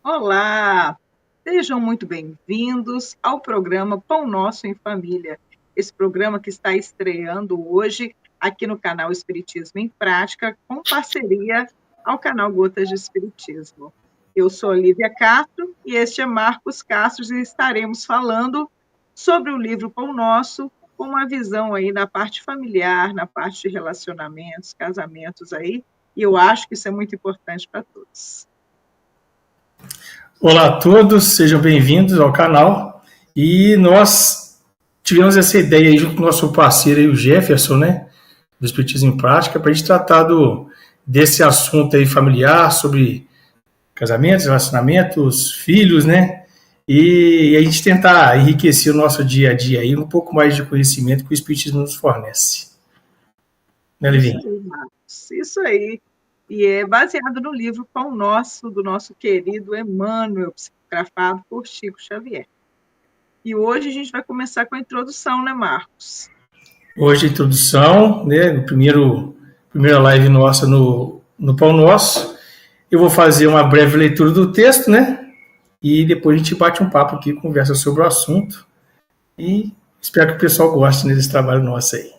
Olá! Sejam muito bem-vindos ao programa Pão Nosso em Família. Esse programa que está estreando hoje aqui no canal Espiritismo em Prática, com parceria ao canal Gotas de Espiritismo. Eu sou Olívia Castro e este é Marcos Castro e estaremos falando sobre o livro Pão Nosso, com uma visão aí na parte familiar, na parte de relacionamentos, casamentos aí, e eu acho que isso é muito importante para todos. Olá a todos, sejam bem-vindos ao canal. E nós tivemos essa ideia aí junto com o nosso parceiro aí, o Jefferson, né, do Espiritismo em Prática, para a gente tratar desse assunto aí familiar, sobre casamentos, relacionamentos, filhos, né, e a gente tentar enriquecer o nosso dia a dia aí, um pouco mais de conhecimento que o Espiritismo nos fornece. Né, Isso Livinho? aí, Marcos. Isso aí. E é baseado no livro Pão Nosso, do nosso querido Emmanuel, psicografado por Chico Xavier. E hoje a gente vai começar com a introdução, né, Marcos? Hoje a introdução, né, primeira live nossa no Pão Nosso. Eu vou fazer uma breve leitura do texto, né? E depois a gente bate um papo aqui, conversa sobre o assunto. E espero que o pessoal goste, né, desse trabalho nosso aí.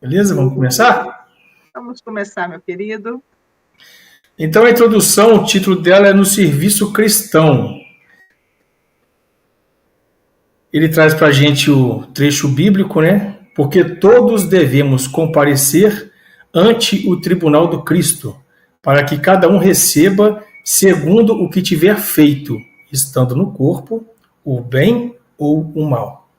Beleza? Vamos começar? Vamos começar, meu querido. Então, a introdução, o título dela é No Serviço Cristão. Ele traz para a gente o trecho bíblico, né? Porque todos devemos comparecer ante o tribunal do Cristo, para que cada um receba segundo o que tiver feito, estando no corpo, o bem ou o mal.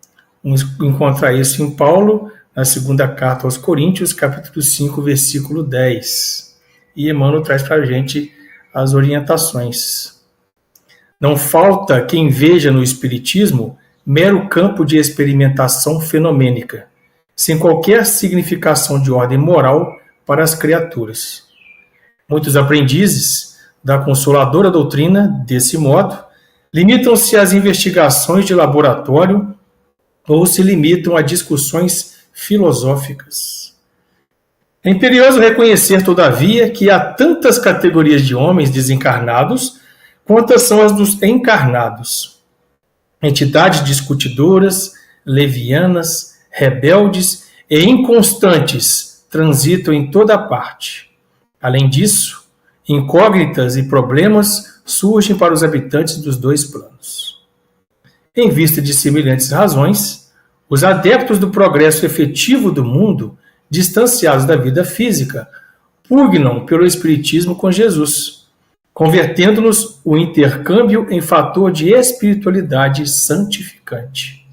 Vamos encontrar isso em Paulo, na segunda carta aos Coríntios, capítulo 5, versículo 10. E Emmanuel traz para a gente as orientações. Não falta quem veja no Espiritismo mero campo de experimentação fenomênica, sem qualquer significação de ordem moral para as criaturas. Muitos aprendizes da consoladora doutrina, desse modo, limitam-se às investigações de laboratório ou se limitam a discussões filosóficas. É imperioso reconhecer, todavia, que há tantas categorias de homens desencarnados quantas são as dos encarnados. Entidades discutidoras, levianas, rebeldes e inconstantes transitam em toda parte. Além disso, incógnitas e problemas surgem para os habitantes dos dois planos. Em vista de semelhantes razões, os adeptos do progresso efetivo do mundo, distanciados da vida física, pugnam pelo espiritismo com Jesus, convertendo-nos o intercâmbio em fator de espiritualidade santificante.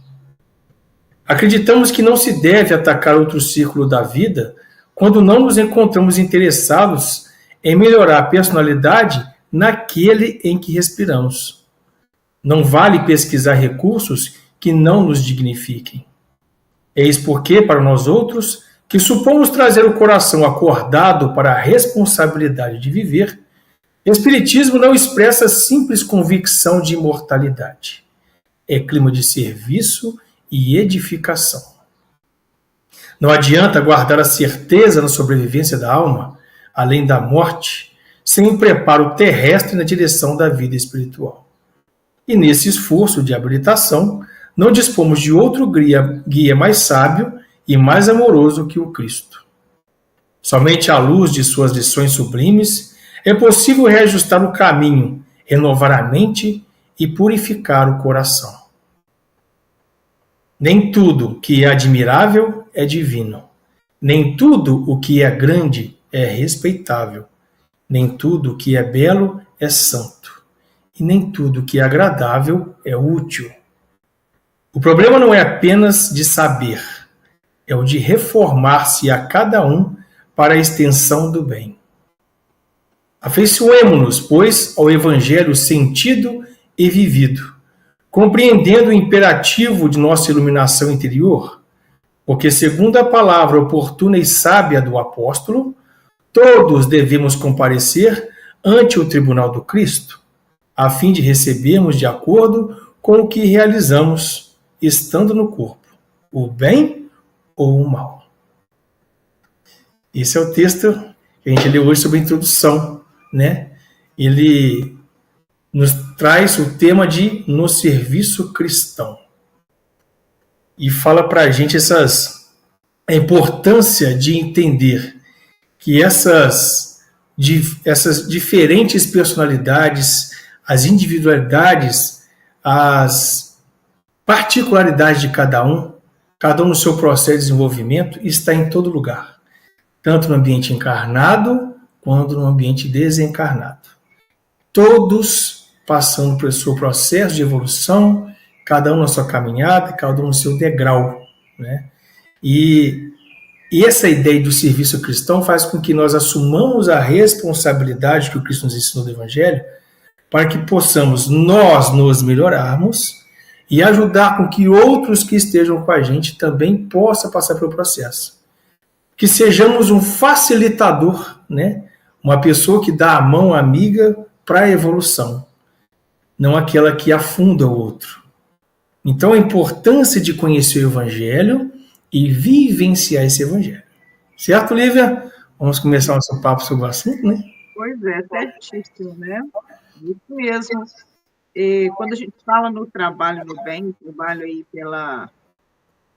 Acreditamos que não se deve atacar outro círculo da vida quando não nos encontramos interessados em melhorar a personalidade naquele em que respiramos. Não vale pesquisar recursos que não nos dignifiquem. Eis porque, para nós outros, que supomos trazer o coração acordado para a responsabilidade de viver, o Espiritismo não expressa simples convicção de imortalidade. É clima de serviço e edificação. Não adianta guardar a certeza na sobrevivência da alma, além da morte, sem um preparo terrestre na direção da vida espiritual. E nesse esforço de habilitação, não dispomos de outro guia mais sábio e mais amoroso que o Cristo. Somente à luz de suas lições sublimes é possível reajustar o caminho, renovar a mente e purificar o coração. Nem tudo que é admirável é divino. Nem tudo o que é grande é respeitável. Nem tudo o que é belo é santo. E nem tudo o que é agradável é útil. O problema não é apenas de saber, é o de reformar-se a cada um para a extensão do bem. Afeiçoemo-nos, pois, ao Evangelho sentido e vivido, compreendendo o imperativo de nossa iluminação interior, porque, segundo a palavra oportuna e sábia do apóstolo, todos devemos comparecer ante o tribunal do Cristo, a fim de recebermos de acordo com o que realizamos, estando no corpo, o bem ou o mal. Esse é o texto que a gente leu hoje sobre a introdução, né? Ele nos traz o tema de No Serviço Cristão. E fala para a gente a importância de entender que essas diferentes personalidades, as individualidades, as particularidades de cada um no seu processo de desenvolvimento, está em todo lugar, tanto no ambiente encarnado quanto no ambiente desencarnado. Todos passando pelo seu processo de evolução, cada um na sua caminhada, cada um no seu degrau, né? E essa ideia do serviço cristão faz com que nós assumamos a responsabilidade que o Cristo nos ensinou do Evangelho, para que possamos nós nos melhorarmos e ajudar com que outros que estejam com a gente também possam passar pelo processo. Que sejamos um facilitador, né? Uma pessoa que dá a mão amiga para a evolução, não aquela que afunda o outro. Então, a importância de conhecer o Evangelho e vivenciar esse Evangelho. Certo, Lívia? Vamos começar nosso papo sobre o assunto, né? Pois é, certíssimo, né? Isso mesmo. E quando a gente fala no trabalho no bem, trabalho aí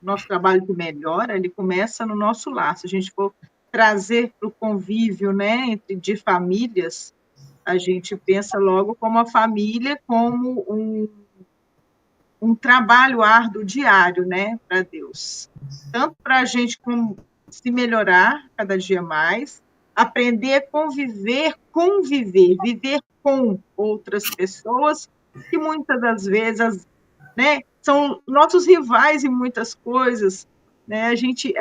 nosso trabalho que melhora, ele começa no nosso lar. Se a gente for trazer para o convívio, né, de famílias, a gente pensa logo como a família como um trabalho árduo diário, né, para Deus. Tanto para a gente se melhorar cada dia mais, aprender a conviver, viver com outras pessoas que muitas das vezes, né, são nossos rivais em muitas coisas, né? A gente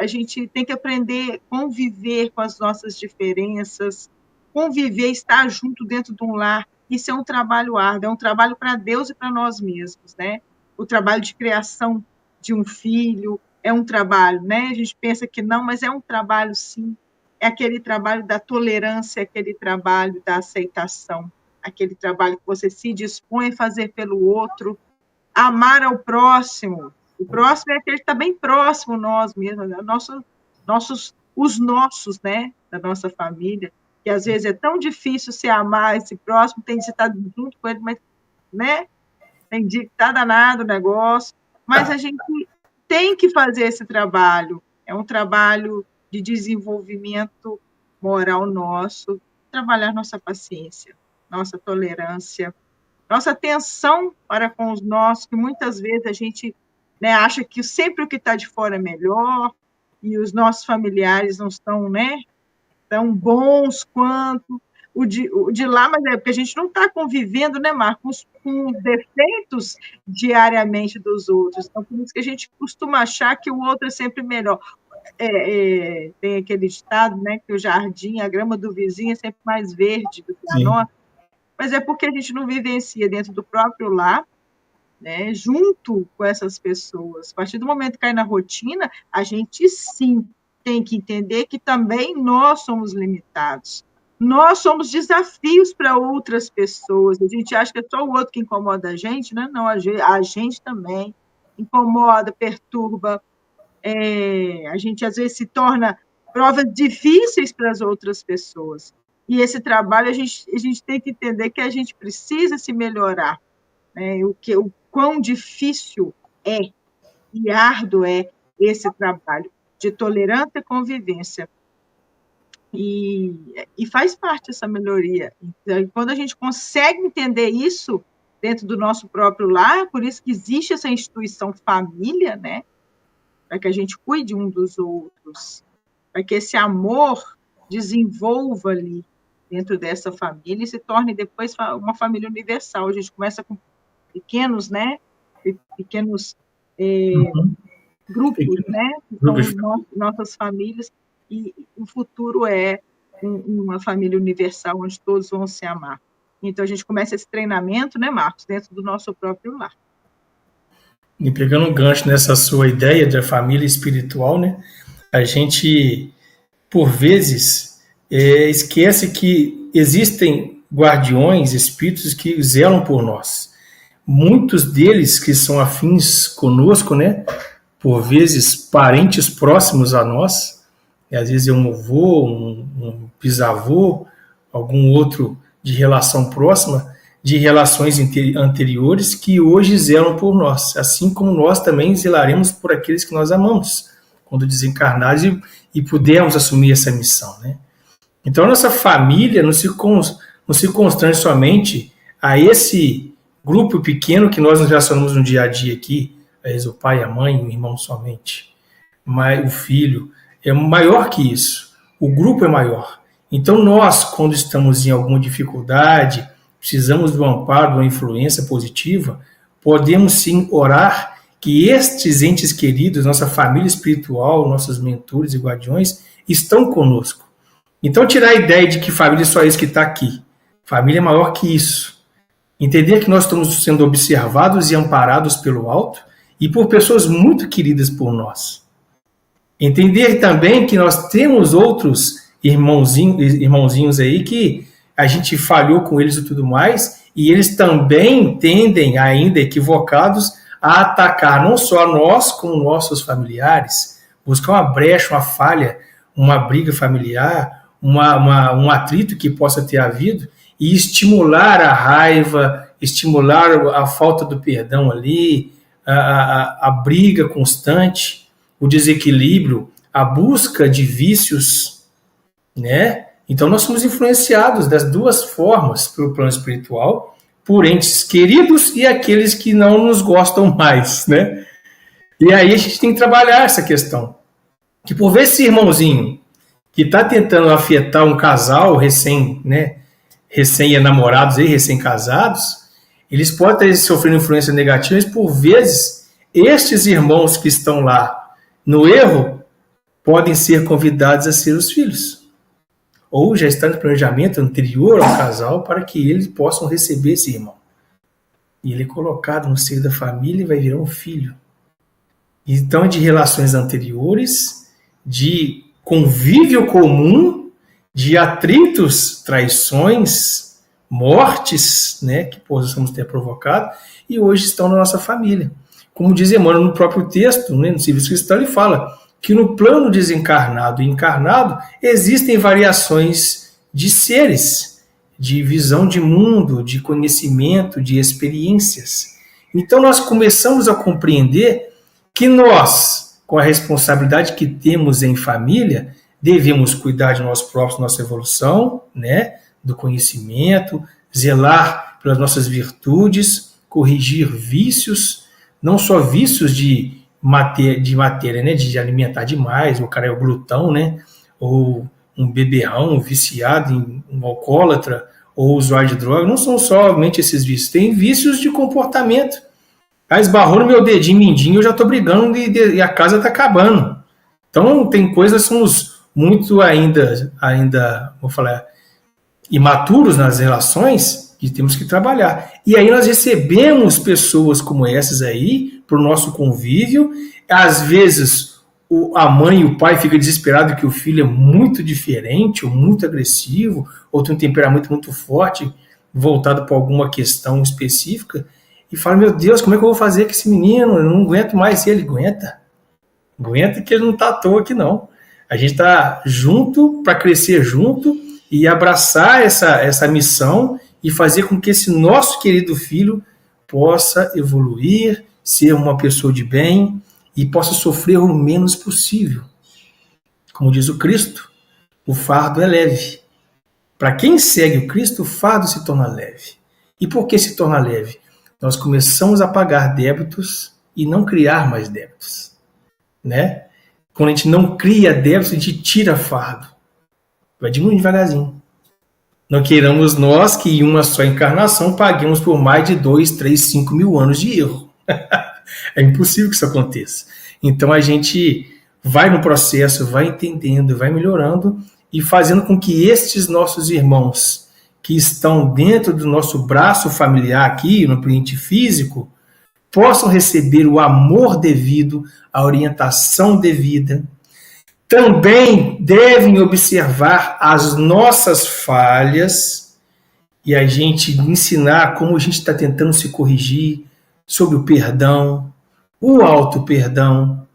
tem que aprender a conviver com as nossas diferenças, conviver, estar junto dentro de um lar. Isso é um trabalho árduo, é um trabalho para Deus e para nós mesmos, né? O trabalho de criação de um filho é um trabalho, né? A gente pensa que não, mas é um trabalho, sim. É aquele trabalho da tolerância, aquele trabalho da aceitação, aquele trabalho que você se dispõe a fazer pelo outro, amar ao próximo. O próximo é aquele que está bem próximo nós mesmos, né? Os nossos, né? Da nossa família, que às vezes é tão difícil se amar esse próximo, tem de estar junto com ele, mas, né? Tem dia que está danado o negócio, mas a gente tem que fazer esse trabalho. É um trabalho de desenvolvimento moral nosso, trabalhar nossa paciência, nossa tolerância, nossa atenção para com os nossos, que muitas vezes a gente, né, acha que sempre o que está de fora é melhor, e os nossos familiares não estão, né, tão bons quanto o de lá, mas é porque a gente não está convivendo, né, Marcos, com os defeitos diariamente dos outros. Então, por isso que a gente costuma achar que o outro é sempre melhor. Tem aquele ditado, né, que o jardim, a grama do vizinho é sempre mais verde do que a nossa, mas é porque a gente não vivencia dentro do próprio lar, né, junto com essas pessoas. A partir do momento que cai na rotina, a gente sim tem que entender que também nós somos limitados. Nós somos desafios para outras pessoas. A gente acha que é só o outro que incomoda a gente, né? Não, a gente também incomoda, perturba. A gente, às vezes, se torna provas difíceis para as outras pessoas. E esse trabalho, a gente tem que entender que a gente precisa se melhorar, né? O quão difícil é e árduo é esse trabalho de tolerância e convivência. E faz parte essa melhoria. Então, quando a gente consegue entender isso dentro do nosso próprio lar, por isso que existe essa instituição família, né? Para que a gente cuide um dos outros, para que esse amor desenvolva ali dentro dessa família e se torne depois uma família universal. A gente começa com pequenos, né? Pequenos grupos, né? Que são nossas famílias, e o futuro é uma família universal onde todos vão se amar. Então, a gente começa esse treinamento, né, Marcos, dentro do nosso próprio lar. E pegando um gancho nessa sua ideia de família espiritual, né, a gente, por vezes, esquece que existem guardiões, espíritos que zelam por nós. Muitos deles que são afins conosco, né, por vezes parentes próximos a nós, às vezes é um avô, um bisavô, algum outro de relação próxima, de relações anteriores que hoje zelam por nós, assim como nós também zelaremos por aqueles que nós amamos, quando desencarnados e pudermos assumir essa missão, né? Então, a nossa família não se constrange somente a esse grupo pequeno que nós nos relacionamos no dia a dia aqui, o pai, a mãe, o irmão somente, mas o filho é maior que isso, o grupo é maior. Então, nós, quando estamos em alguma dificuldade, precisamos do amparo, de uma influência positiva, podemos sim orar que estes entes queridos, nossa família espiritual, nossos mentores e guardiões, estão conosco. Então, tirar a ideia de que família é só isso que está aqui. Família é maior que isso. Entender que nós estamos sendo observados e amparados pelo alto e por pessoas muito queridas por nós. Entender também que nós temos outros irmãozinhos aí que a gente falhou com eles e tudo mais, e eles também tendem, ainda equivocados, a atacar não só nós, como nossos familiares, buscar uma brecha, uma falha, uma briga familiar, um atrito que possa ter havido, e estimular a raiva, estimular a falta do perdão ali, a briga constante, o desequilíbrio, a busca de vícios, né? Então nós somos influenciados das duas formas, pelo plano espiritual, por entes queridos e aqueles que não nos gostam mais, né? E aí a gente tem que trabalhar essa questão. Que por ver esse irmãozinho que está tentando afetar um casal recém-namorados e recém-casados, eles podem estar sofrendo influências negativas, por vezes, estes irmãos que estão lá no erro podem ser convidados a ser os filhos. Ou já está no planejamento anterior ao casal para que eles possam receber esse irmão. E ele é colocado no seio da família e vai virar um filho. Então, de relações anteriores, de convívio comum, de atritos, traições, mortes, né, que possamos ter provocado, e hoje estão na nossa família. Como diz Emmanuel no próprio texto, né, no Serviço Cristão, ele fala que no plano desencarnado e encarnado existem variações de seres, de visão de mundo, de conhecimento, de experiências. Então nós começamos a compreender que nós, com a responsabilidade que temos em família, devemos cuidar de nós próprios, nossa evolução, né, do conhecimento, zelar pelas nossas virtudes, corrigir vícios, não só vícios de matéria, né, de alimentar demais, o cara é o glutão, né, ou um beberrão, viciado em um alcoólatra, ou usuário de droga, não são somente esses vícios, tem vícios de comportamento. Esbarrou no meu dedinho mindinho, eu já estou brigando e a casa está acabando. Então tem coisas que somos muito ainda, vou falar, imaturos nas relações, e temos que trabalhar. E aí nós recebemos pessoas como essas aí para o nosso convívio. Às vezes a mãe e o pai ficam desesperados que o filho é muito diferente, ou muito agressivo, ou tem um temperamento muito forte, voltado para alguma questão específica, e fala, meu Deus, como é que eu vou fazer com esse menino? Eu não aguento mais ele. Aguenta que ele não está à toa aqui, não. A gente está junto para crescer junto e abraçar essa missão e fazer com que esse nosso querido filho possa evoluir, ser uma pessoa de bem e possa sofrer o menos possível. Como diz o Cristo, o fardo é leve. Para quem segue o Cristo, o fardo se torna leve. E por que se torna leve? Nós começamos a pagar débitos e não criar mais débitos, né? Quando a gente não cria débitos, a gente tira fardo. Vai diminuir devagarzinho. Não queiramos nós que em uma só encarnação paguemos por mais de 2, 3, 5 mil anos de erro. É impossível que isso aconteça. Então a gente vai no processo, vai entendendo, vai melhorando e fazendo com que estes nossos irmãos que estão dentro do nosso braço familiar aqui, no ambiente físico, possam receber o amor devido, a orientação devida. Também devem observar as nossas falhas e a gente ensinar como a gente está tentando se corrigir sobre o perdão, o auto-perdão,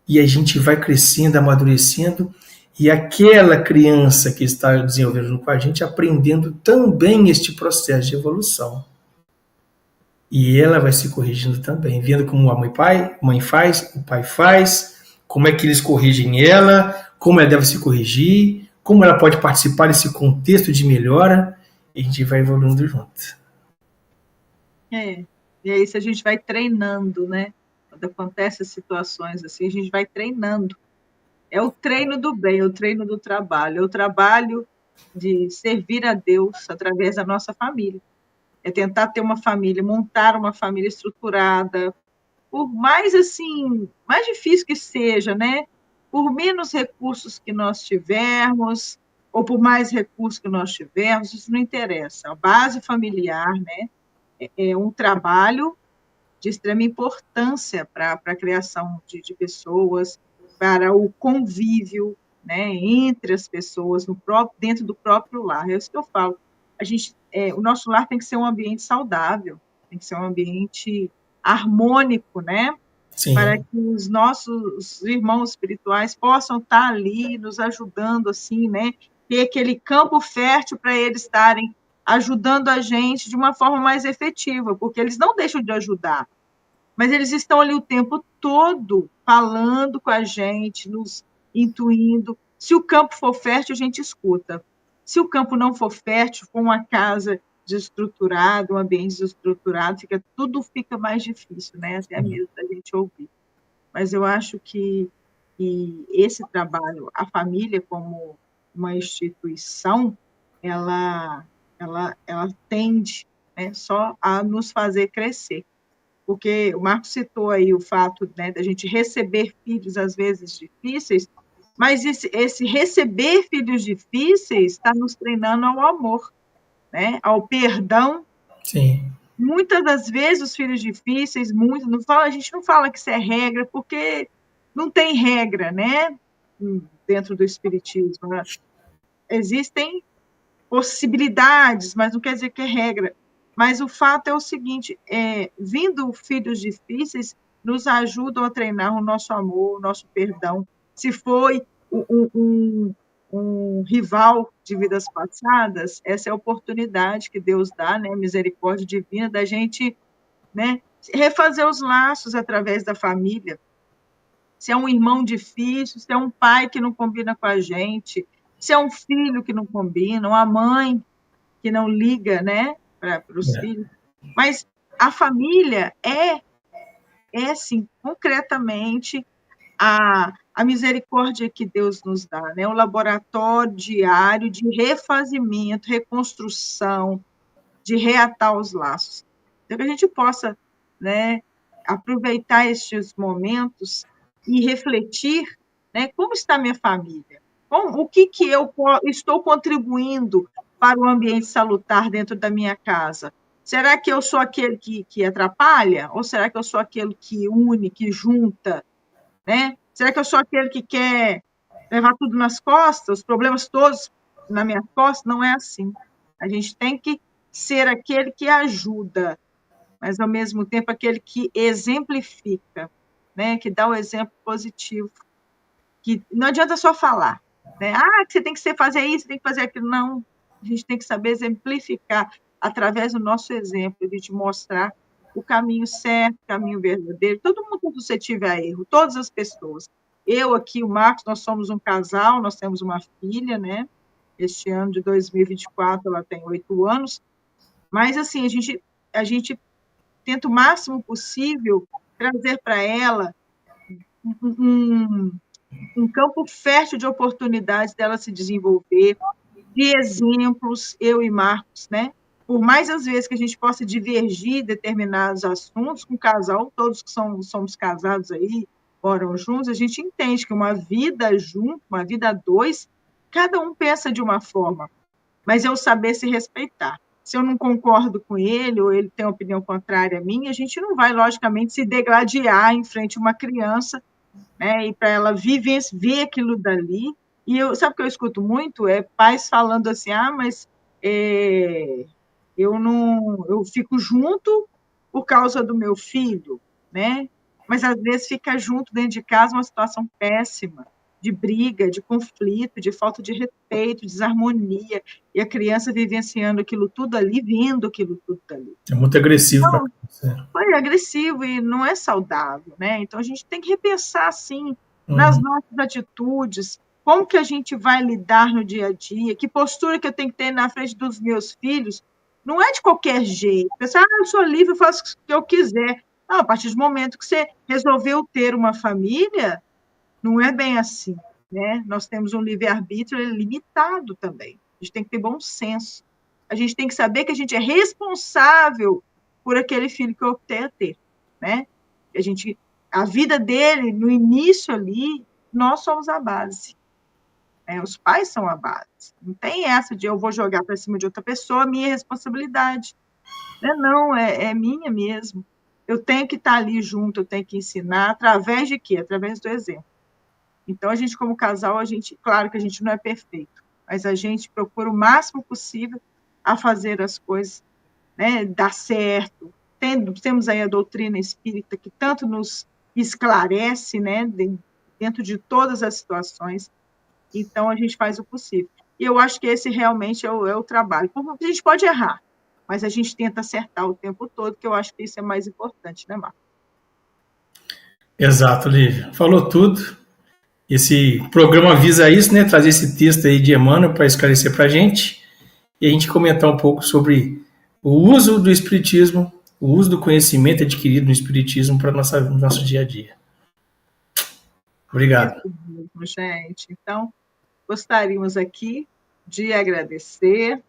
e a gente vai crescendo, amadurecendo e aquela criança que está desenvolvendo com a gente aprendendo também este processo de evolução. E ela vai se corrigindo também, vendo como a mãe faz, o pai faz, como é que eles corrigem ela, como ela deve se corrigir, como ela pode participar desse contexto de melhora, e a gente vai evoluindo junto. E aí, se a gente vai treinando, né? Quando acontecem situações assim, a gente vai treinando. É o treino do bem, é o treino do trabalho, é o trabalho de servir a Deus através da nossa família. É tentar ter uma família, montar uma família estruturada, por mais assim, mais difícil que seja, né? Por menos recursos que nós tivermos, ou por mais recursos que nós tivermos, isso não interessa. A base familiar, né, é um trabalho de extrema importância para a criação de pessoas, para o convívio, né, entre as pessoas, dentro do próprio lar. É isso que eu falo. O nosso lar tem que ser um ambiente saudável, tem que ser um ambiente harmônico, né? Para Sim. que os nossos irmãos espirituais possam estar ali nos ajudando, assim, né? Ter aquele campo fértil para eles estarem ajudando a gente de uma forma mais efetiva, porque eles não deixam de ajudar, mas eles estão ali o tempo todo falando com a gente, nos intuindo. Se o campo for fértil, a gente escuta. Se o campo não for fértil, for uma casa desestruturada, um ambiente desestruturado, tudo fica mais difícil, né? Até mesmo da gente ouvir. Mas eu acho que esse trabalho, a família como uma instituição, ela tende, né, só a nos fazer crescer, porque o Marcos citou aí o fato, né, da gente receber filhos às vezes difíceis, mas esse receber filhos difíceis está nos treinando ao amor, né, ao perdão. Sim. Muitas das vezes os filhos difíceis, a gente não fala que isso é regra, porque não tem regra, né, dentro do espiritismo. Né? Existem possibilidades, mas não quer dizer que é regra. Mas o fato é o seguinte, vindo filhos difíceis, nos ajudam a treinar o nosso amor, o nosso perdão. Se foi um rival de vidas passadas, essa é a oportunidade que Deus dá, né, misericórdia divina, da gente, né, refazer os laços através da família. Se é um irmão difícil, se é um pai que não combina com a gente, se é um filho que não combina, uma mãe que não liga, né, para os filhos. Mas a família sim, concretamente, a misericórdia que Deus nos dá, né, o laboratório diário de refazimento, reconstrução, de reatar os laços. Então, que a gente possa, né, aproveitar estes momentos e refletir, né, como está a minha família? O que eu estou contribuindo para o ambiente salutar dentro da minha casa? Será que eu sou aquele que atrapalha? Ou será que eu sou aquele que une, que junta? Né? Será que eu sou aquele que quer levar tudo nas costas, os problemas todos na minha costa? Não é assim. A gente tem que ser aquele que ajuda, mas, ao mesmo tempo, aquele que exemplifica, né? Que dá o exemplo positivo. Que não adianta só falar, né? Que você tem que fazer isso, você tem que fazer aquilo. Não, a gente tem que saber exemplificar através do nosso exemplo, de te mostrar o caminho certo, o caminho verdadeiro. Todo mundo é suscetível a erro, todas as pessoas. Eu aqui, o Marcos, nós somos um casal, nós temos uma filha, né? Este ano de 2024, ela tem 8 anos, mas, assim, a gente tenta o máximo possível trazer para ela um campo fértil de oportunidades dela se desenvolver, de exemplos, eu e Marcos, né? Por mais às vezes que a gente possa divergir determinados assuntos com o casal, todos que somos casados aí, moram juntos, a gente entende que uma vida junto, uma vida a dois, cada um pensa de uma forma, mas é o saber se respeitar. Se eu não concordo com ele, ou ele tem uma opinião contrária à minha, a gente não vai, logicamente, se degladiar em frente a uma criança, né, e para ela ver aquilo dali. E sabe o que eu escuto muito? Pais falando assim, mas eu fico junto por causa do meu filho, né? Mas às vezes fica junto dentro de casa uma situação péssima, de briga, de conflito, de falta de respeito, desarmonia, e a criança vivenciando aquilo tudo ali, vendo aquilo tudo ali. É muito agressivo para Então, você. foi agressivo e não é saudável, né? Então, a gente tem que repensar, assim, nas Uhum. nossas atitudes, como que a gente vai lidar no dia a dia, que postura que eu tenho que ter na frente dos meus filhos, não é de qualquer jeito. Pensar, eu sou livre, eu faço o que eu quiser. Não, a partir do momento que você resolveu ter uma família, não é bem assim, né? Nós temos um livre-arbítrio limitado também. A gente tem que ter bom senso. A gente tem que saber que a gente é responsável por aquele filho que eu tenho a ter, né? A vida dele, no início ali, nós somos a base. Né? Os pais são a base. Não tem essa de eu vou jogar para cima de outra pessoa, minha responsabilidade. Não, é minha mesmo. Eu tenho que estar ali junto, eu tenho que ensinar, através de quê? Através do exemplo. Então, a gente, como casal, claro que a gente não é perfeito, mas a gente procura o máximo possível a fazer as coisas, né, dar certo. Temos aí a doutrina espírita que tanto nos esclarece, né, dentro de todas as situações. Então, a gente faz o possível. E eu acho que esse realmente é o trabalho. A gente pode errar, mas a gente tenta acertar o tempo todo, que eu acho que isso é mais importante, né, Marcos? Exato, Lívia. Falou tudo. Esse programa visa isso, né? Trazer esse texto aí de Emmanuel para esclarecer para a gente e a gente comentar um pouco sobre o uso do Espiritismo, o uso do conhecimento adquirido no Espiritismo para no nosso dia a dia. Isso Obrigado. mesmo, gente. Então, gostaríamos aqui de agradecer,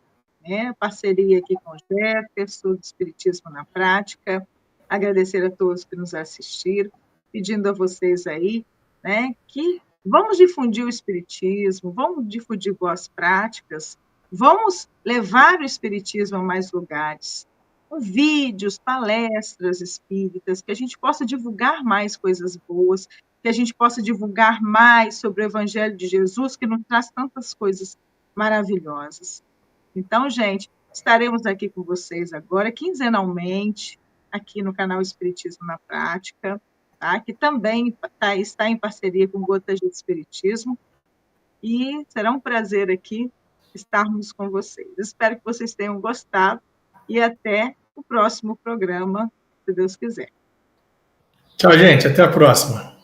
né, a parceria aqui com o Jefferson, do Espiritismo na Prática, agradecer a todos que nos assistiram, pedindo a vocês aí, né, que vamos difundir o Espiritismo, vamos difundir boas práticas, vamos levar o Espiritismo a mais lugares, com vídeos, palestras espíritas, que a gente possa divulgar mais coisas boas, que a gente possa divulgar mais sobre o Evangelho de Jesus, que nos traz tantas coisas maravilhosas. Então, gente, estaremos aqui com vocês agora, quinzenalmente, aqui no canal Espiritismo na Prática, tá? Que também está em parceria com Gotas de Espiritismo, e será um prazer aqui estarmos com vocês. Espero que vocês tenham gostado e até o próximo programa, se Deus quiser. Tchau, gente. Até a próxima.